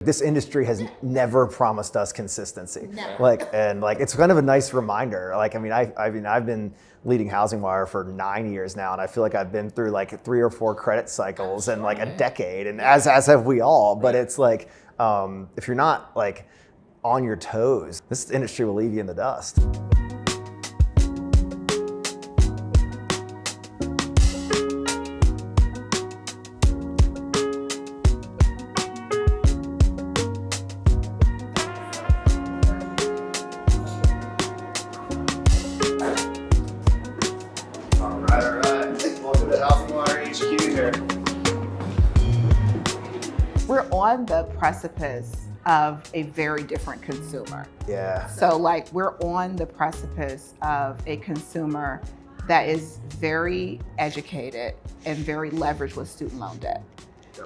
This industry has never promised us consistency. Never. It's kind of a nice reminder. I've been leading HousingWire for 9 years now, and I feel like I've been through like 3 or 4 credit cycles in like a decade, and as have we all. But it's like, if you're not like on your toes, this industry will leave you in the dust. We're on the precipice of a very different consumer. Yeah. So we're on the precipice of a consumer that is very educated and very leveraged with student loan debt.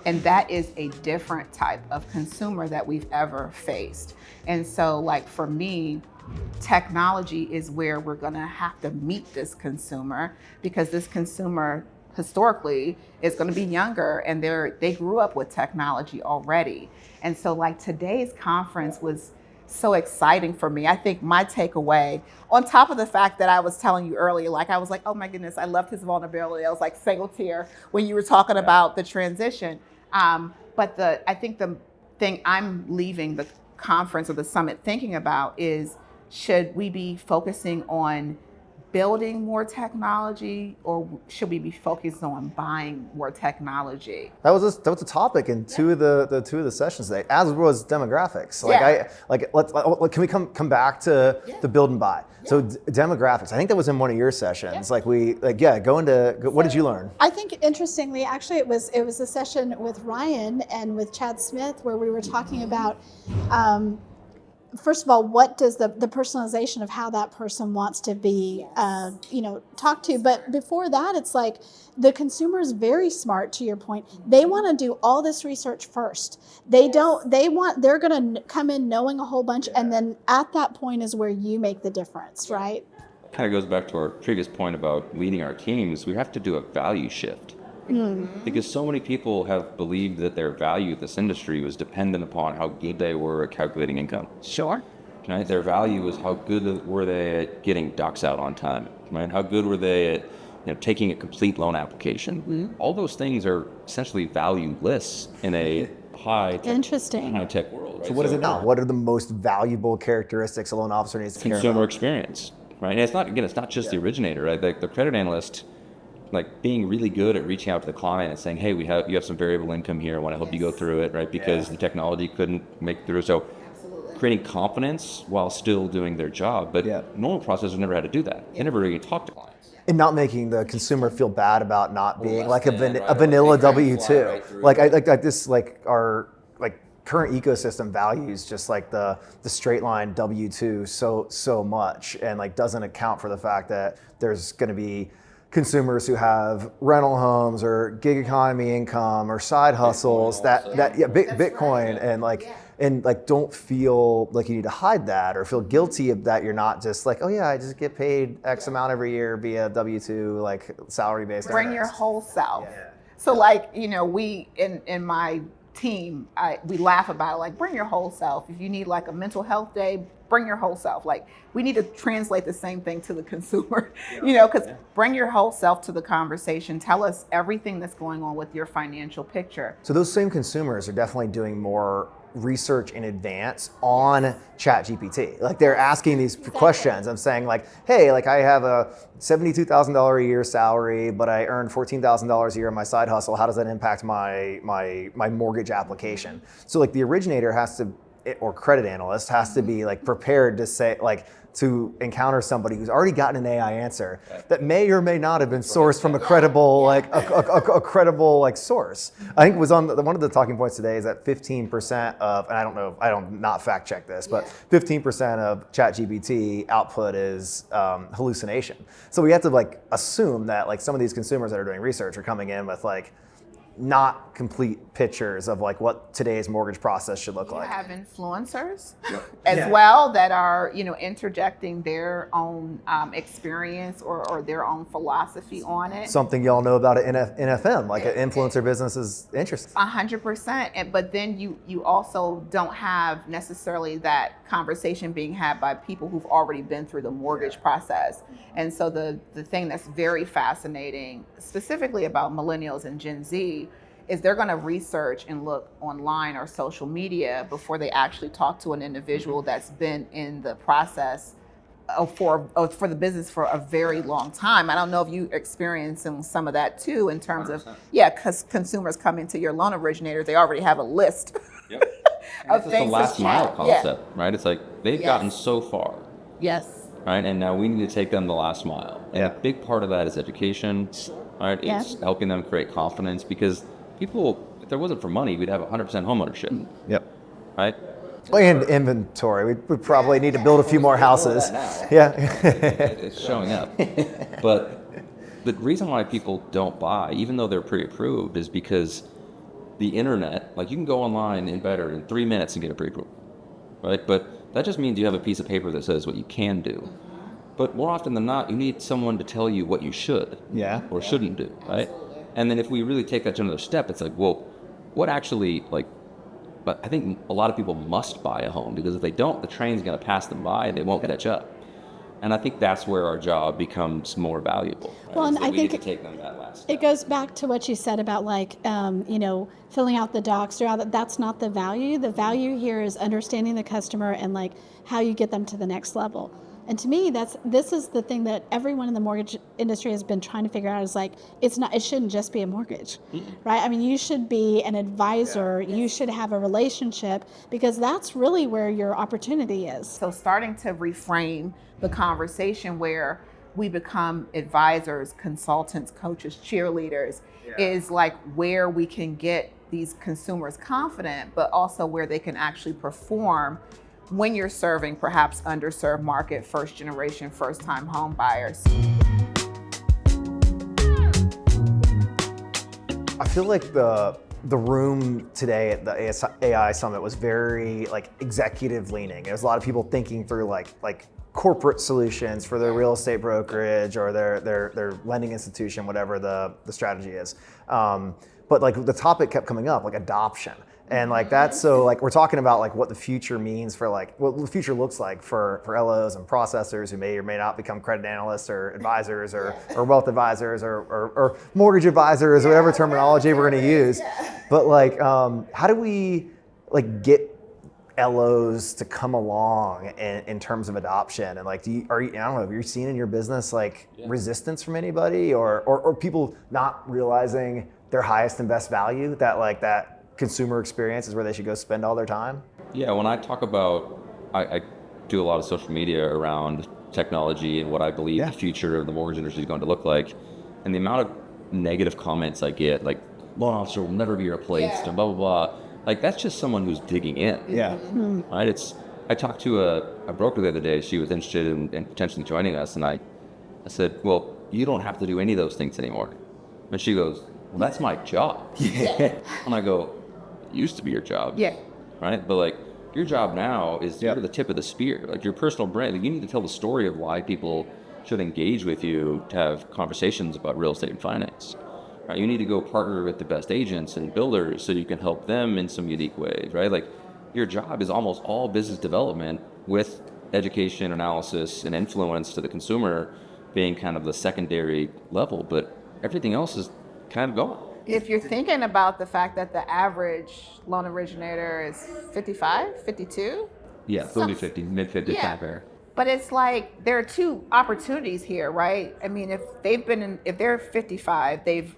And that is a different type of consumer that we've ever faced. And so for me, technology is where we're gonna have to meet this consumer, because this consumer historically is going to be younger, and they grew up with technology already. And so today's conference was so exciting for me. I think my takeaway, on top of the fact that I was telling you earlier, I was like, oh my goodness, I loved his vulnerability. I was like single tear when you were talking about the transition. But I think the thing I'm leaving the conference or the summit thinking about is, should we be focusing on building more technology, or should we be focused on buying more technology? That was a topic in two of the sessions today, as was demographics. Can we come back to the build and buy? Yeah. So demographics, I think that was in one of your sessions. What did you learn? I think interestingly, actually, it was a session with Ryan and with Chad Smith where we were talking about. First of all, what does the personalization of how that person wants to be, talked to? But before that, it's like the consumer is very smart. To your point, they want to do all this research first. They're going to come in knowing a whole bunch, and then at that point is where you make the difference, right? Kind of goes back to our previous point about leading our teams. We have to do a value shift. Because so many people have believed that their value at this industry was dependent upon how good they were at calculating income. Sure. Right? Their value was how good were they at getting docs out on time. Right? How good were they at taking a complete loan application. Mm-hmm. All those things are essentially valueless in a high-tech world. Right? So what is it now? What are the most valuable characteristics a loan officer needs to care about? Consumer experience. Right? And it's not just the originator. Right? The credit analyst, being really good at reaching out to the client and saying, hey, you have some variable income here, I want to help you go through it, right? Because the technology couldn't make it through. So creating confidence while still doing their job. But normal processors never had to do that. They never really talked to clients. And not making the consumer feel bad about not being a vanilla W-2. Our current ecosystem values just the straight line W-2 so much, and doesn't account for the fact that there's going to be consumers who have rental homes or gig economy income or side hustles Bitcoin, and don't feel like you need to hide that or feel guilty that you're not just I just get paid X amount every year via W-2 salary based. Bring your whole self. Yeah. So we in my team, we laugh about it, bring your whole self. If you need a mental health day, bring your whole self. We need to translate the same thing to the consumer, because bring your whole self to the conversation. Tell us everything that's going on with your financial picture. So those same consumers are definitely doing more research in advance on ChatGPT. They're asking these questions. I'm saying hey, I have a $72,000 a year salary, but I earn $14,000 a year in my side hustle. How does that impact my mortgage application? So the originator has to, or credit analyst has to be prepared to say to encounter somebody who's already gotten an AI answer that may or may not have been sourced from a credible a credible source. I think it was on one of the talking points today is that 15% of, and I don't not fact check this, but 15% of ChatGPT output is hallucination. So we have to assume that some of these consumers that are doing research are coming in with not complete pictures of like what today's mortgage process should look You like. have influencers as well that are, interjecting their own experience or their own philosophy on it. Something y'all know about an NFM, like an influencer business is interesting. 100%. But then you also don't have necessarily that conversation being had by people who've already been through the mortgage process. And so the thing that's very fascinating, specifically about millennials and Gen Z, is they're going to research and look online or social media before they actually talk to an individual that's been in the process for the business for a very long time. I don't know if you experiencing some of that too, in terms of, because consumers come into your loan originators, they already have a list of It's things. the last to mile check. concept, right? It's like they've gotten so far, Yes. right? And now we need to take them the last mile. And a big part of that is education, right? It's helping them create confidence, because people, if there wasn't for money, we'd have 100% homeownership. Yep. Right? And inventory. We probably need to build a few more houses. Yeah. It's showing up. But the reason why people don't buy, even though they're pre-approved, is because the internet, like you can go online in better in 3 minutes and get a pre-approval, right? But that just means you have a piece of paper that says what you can do. But more often than not, you need someone to tell you what you should or shouldn't do, right? And then if we really take that to another step, it's like, well, what actually, but I think a lot of people must buy a home, because if they don't, the train's going to pass them by and they won't catch up. And I think that's where our job becomes more valuable. Right? Well, and I I think need to take them that last step. it goes back to what you said about filling out the docs. That's not the value. The value here is understanding the customer and like how you get them to the next level. And to me, this is the thing that everyone in the mortgage industry has been trying to figure out, is like, it shouldn't just be a mortgage, right? I mean, you should be an advisor, you should have a relationship, because that's really where your opportunity is. So starting to reframe the conversation where we become advisors, consultants, coaches, cheerleaders, is like where we can get these consumers confident, but also where they can actually perform when you're serving perhaps underserved market, first generation, first time home buyers. I feel like the room today at the AI Summit was very like executive leaning. There's a lot of people thinking through like corporate solutions for their real estate brokerage or their lending institution, whatever the strategy is. But like the topic kept coming up, like adoption. And like that's so like we're talking about like what the future means for like what the future looks like for LOs and processors who may or may not become credit analysts or advisors or wealth advisors or mortgage advisors or whatever terminology we're going to use. But like how do we like get LOs to come along in terms of adoption? And like I don't know, have you seen in your business like resistance from anybody or people not realizing their highest and best value, that like that consumer experience is where they should go spend all their time? Yeah, when I talk about, I do a lot of social media around technology and what I believe the future of the mortgage industry is going to look like. And the amount of negative comments I get, like, loan officer will never be replaced and blah, blah, blah. Like, that's just someone who's digging in. Yeah. Right? I talked to a broker the other day. She was interested in potentially joining us. And I said, well, you don't have to do any of those things anymore. And she goes, well, that's my job. And I go, it used to be your job. Right? But like your job now is you're the tip of the spear. Like your personal brand. Like, you need to tell the story of why people should engage with you to have conversations about real estate and finance. Right? You need to go partner with the best agents and builders so you can help them in some unique ways, right? Like your job is almost all business development, with education, analysis, and influence to the consumer being kind of the secondary level, but everything else is kind of gone. If you're thinking about the fact that the average loan originator is 55, 52. Yeah, 30, 50, mid-50 kind of area. But it's like there are two opportunities here, right? I mean, if they're 55, they've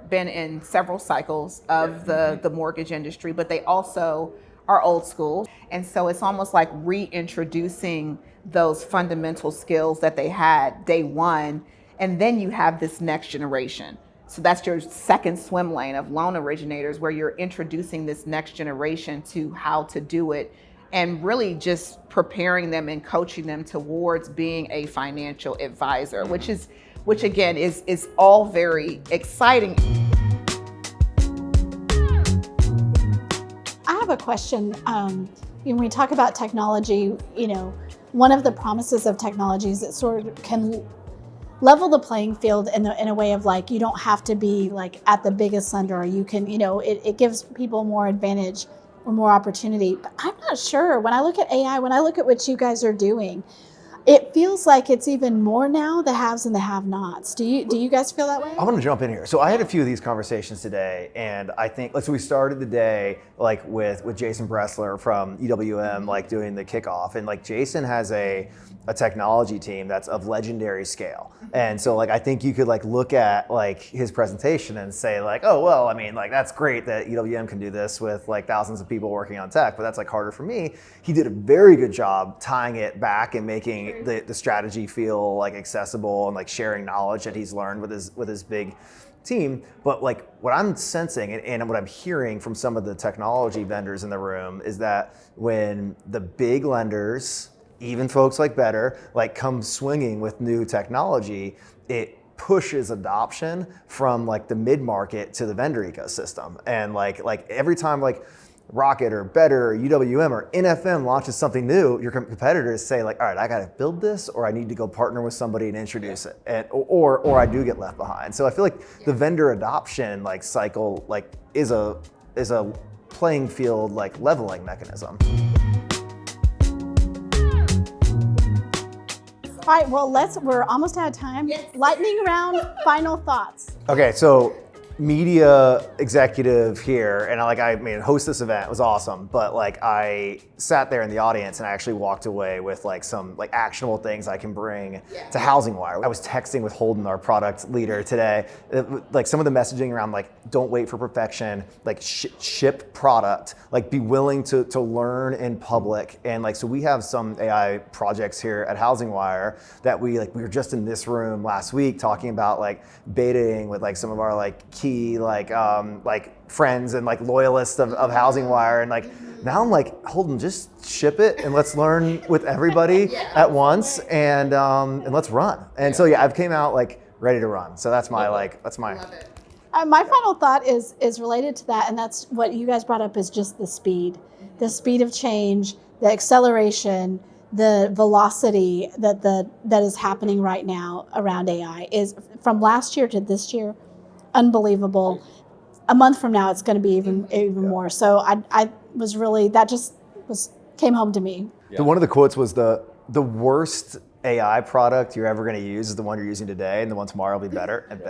been in several cycles of the mortgage industry, but they also are old school. And so it's almost like reintroducing those fundamental skills that they had day one. And then you have this next generation. So that's your second swim lane of loan originators, where you're introducing this next generation to how to do it and really just preparing them and coaching them towards being a financial advisor, which again is all very exciting. question. When we talk about technology, one of the promises of technology is it sort of can level the playing field in a way of like, you don't have to be like at the biggest lender, or you can, it gives people more advantage or more opportunity. But I'm not sure. When I look at AI, when I look at what you guys are doing, it feels like it's even more now the haves and the have-nots. Do you guys feel that way? I want to jump in here. So I had a few of these conversations today, and I think so we started the day like with Jason Bressler from EWM like doing the kickoff, and like Jason has a technology team that's of legendary scale. And so like I think you could like look at like his presentation and say like, oh well, I mean like that's great that EWM can do this with like thousands of people working on tech, but that's like harder for me. He did a very good job tying it back and making the strategy feel like accessible and like sharing knowledge that he's learned with his big team. But like what I'm sensing and what I'm hearing from some of the technology vendors in the room is that when the big lenders, even folks like Better, like come swinging with new technology, it pushes adoption from like the mid-market to the vendor ecosystem. And like every time like Rocket or Better or UWM or NFM launches something new, your competitors say like, all right, I got to build this, or I need to go partner with somebody and introduce it, and or I do get left behind. So I feel like the vendor adoption like cycle like is a playing field like leveling mechanism. All right, well, we're almost out of time. Yes. Lightning round, final thoughts. Okay, so media executive here, and I mean, host this event was awesome, but like I sat there in the audience and I actually walked away with like some like actionable things I can bring to HousingWire. I was texting with Holden, our product leader today, like some of the messaging around like don't wait for perfection, like ship product, like be willing to learn in public. And like so we have some AI projects here at HousingWire that we were just in this room last week talking about like betaing with like some of our like key like friends and like loyalists of HousingWire, and like now I'm like, Holden, just ship it and let's learn with everybody at once, and let's run. And so I've came out like ready to run. So that's my My final thought is related to that, and that's what you guys brought up, is just the speed of change, the acceleration, the velocity that is happening right now around AI is from last year to this year. Unbelievable. A month from now, it's going to be even more. So I was really, that just came home to me. Yeah. One of the quotes was the worst AI product you're ever going to use is the one you're using today, and the one tomorrow will be better. And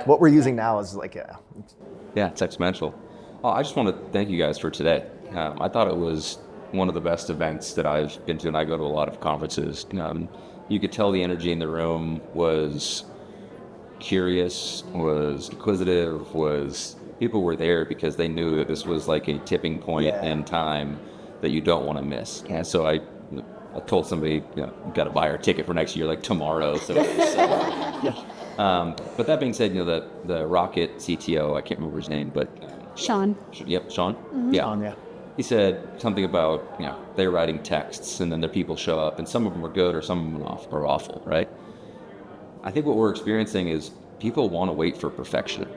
what we're using now is like it's exponential. Oh, I just want to thank you guys for today. I thought it was one of the best events that I've been to, and I go to a lot of conferences. You could tell the energy in the room was curious, was inquisitive, was people were there because they knew that this was like a tipping point in time that you don't want to miss. And so I told somebody, got to buy our ticket for next year, like tomorrow. So, but that being said, the Rocket CTO, I can't remember his name, but Sean. Yep, Sean. Mm-hmm. Yeah. Sean, yeah. He said something about they're writing texts and then their people show up, and some of them are good or some of them are awful, right? I think what we're experiencing is people want to wait for perfection,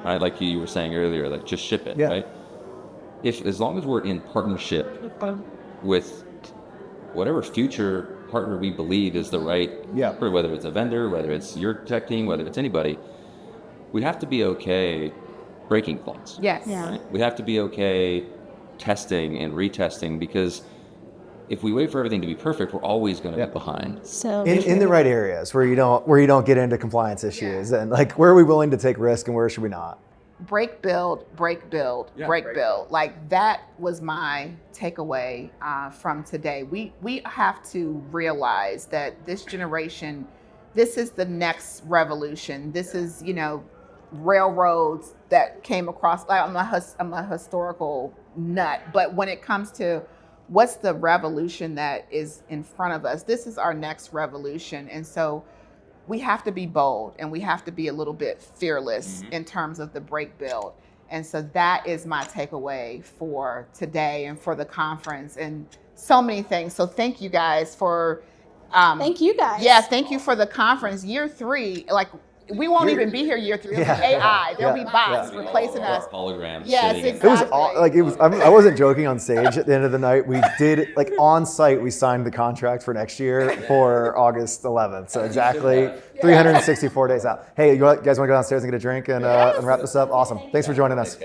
right? Like you were saying earlier, like just ship it, right? As long as we're in partnership with whatever future partner we believe is the right, whether it's a vendor, whether it's your tech team, whether it's anybody, we have to be okay breaking things. Yes. Yeah. Right? We have to be okay testing and retesting, because if we wait for everything to be perfect, we're always going to be behind. So in the right areas where you don't get into compliance issues, and like where are we willing to take risk and where should we not? Break, build, break, build, break, build. Like that was my takeaway from today. We have to realize that this generation, this is the next revolution. This is, railroads that came across. I'm a historical nut, but when it comes to what's the revolution that is in front of us, this is our next revolution. And so we have to be bold and we have to be a little bit fearless in terms of the break build. And so that is my takeaway for today and for the conference and so many things. So thank you guys for thank you guys. Yeah, thank you for the conference. Year 3, like we won't even be here year 3. It'll be AI. There'll be bots replacing us. Holograms. Yes, sitting in- exactly. It was I wasn't joking on stage at the end of the night. We did, like, on site, we signed the contract for next year for August 11th. So exactly 364 days out. Hey, you guys want to go downstairs and get a drink and wrap this up? Awesome. Thanks for joining us.